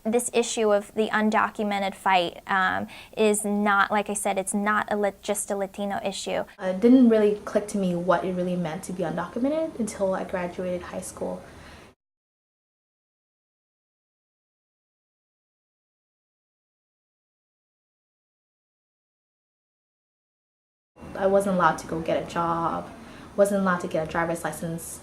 This issue of the undocumented fight is not, like I said, it's not just a Latino issue. It didn't really click to me what it really meant to be undocumented until I graduated high school. I wasn't allowed to go get a job, wasn't allowed to get a driver's license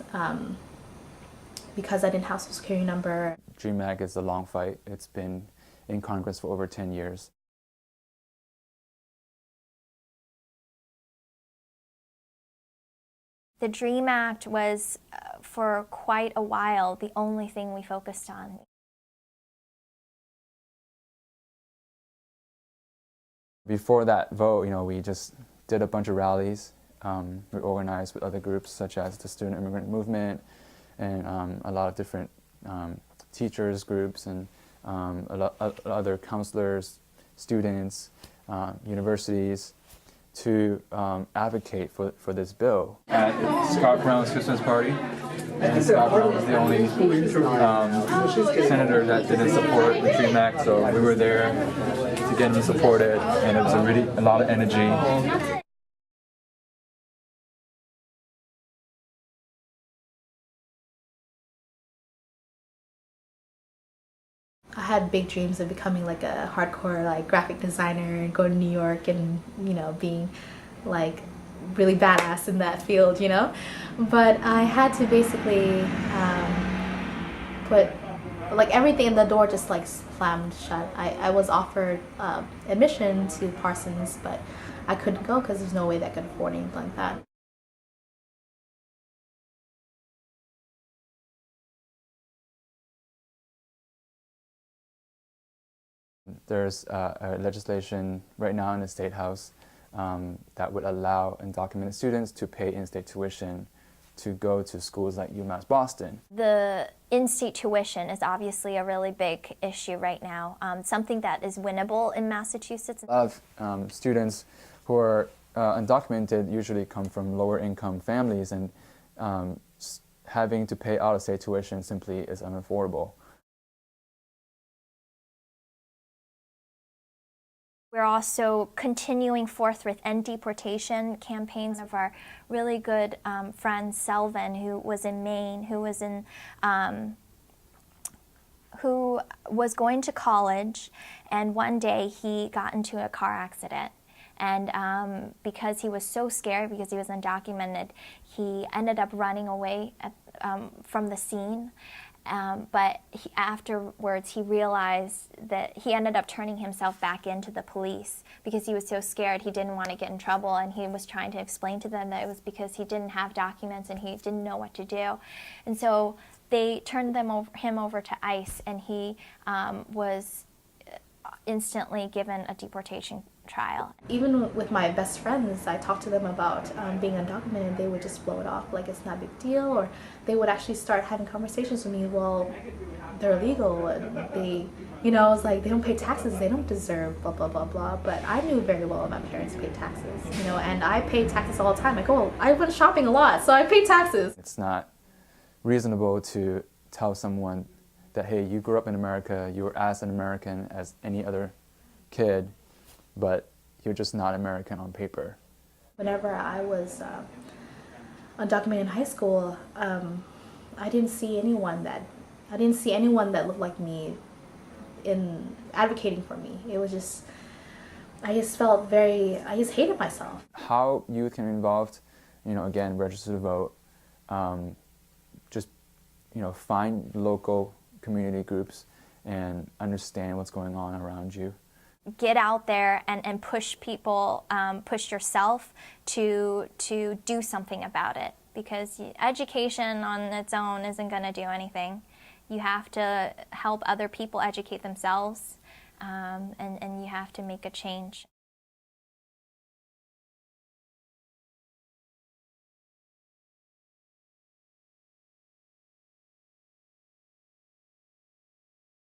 because I didn't have a social security number. Dream Act is a long fight. It's been in Congress for over 10 years. The DREAM Act was, for quite a while, the only thing we focused on. Before that vote, we just did a bunch of rallies. We organized with other groups such as the Student Immigrant Movement and a lot of different teachers groups and other counselors, students, universities to advocate for this bill. At Scott Brown's Christmas party, and Scott Brown was the only senator that didn't support the DREAM Act, so we were there to get him supported, and it was a lot of energy. I had big dreams of becoming like a hardcore graphic designer and going to New York and being like really badass in that field, But I had to basically put everything in the door just slammed shut. I was offered admission to Parsons, but I couldn't go because there's no way that I could afford anything like that. There's a legislation right now in the State House that would allow undocumented students to pay in-state tuition to go to schools like UMass Boston. The in-state tuition is obviously a really big issue right now, something that is winnable in Massachusetts. A lot of students who are undocumented usually come from lower income families, and having to pay out-of-state tuition simply is unaffordable. We're also continuing forth with end deportation campaigns of our really good friend Selvin, who was in Maine, who was going to college, and one day he got into a car accident. And because he was so scared, because he was undocumented, he ended up running away from the scene. But afterwards, he realized that he ended up turning himself back into the police because he was so scared. He didn't want to get in trouble, and he was trying to explain to them that it was because he didn't have documents and he didn't know what to do. And so they turned him over to ICE, and he was instantly given a deportation trial. Even with my best friends, I talked to them about being undocumented, they would just blow it off like it's not a big deal, or they would actually start having conversations with me, well, they're illegal, and they, it's like they don't pay taxes, they don't deserve blah, blah, blah, blah. But I knew very well my parents paid taxes, and I pay taxes all the time. I went shopping a lot, so I pay taxes. It's not reasonable to tell someone that, hey, you grew up in America, you were as an American as any other kid, but you're just not American on paper. Whenever I was undocumented in high school, I didn't see anyone that looked like me in advocating for me. It was just, I just hated myself. How youth can be involved, again, register to vote, just, find local community groups and understand what's going on around you. Get out there and push people, push yourself to do something about it, because education on its own isn't going to do anything. You have to help other people educate themselves, and you have to make a change.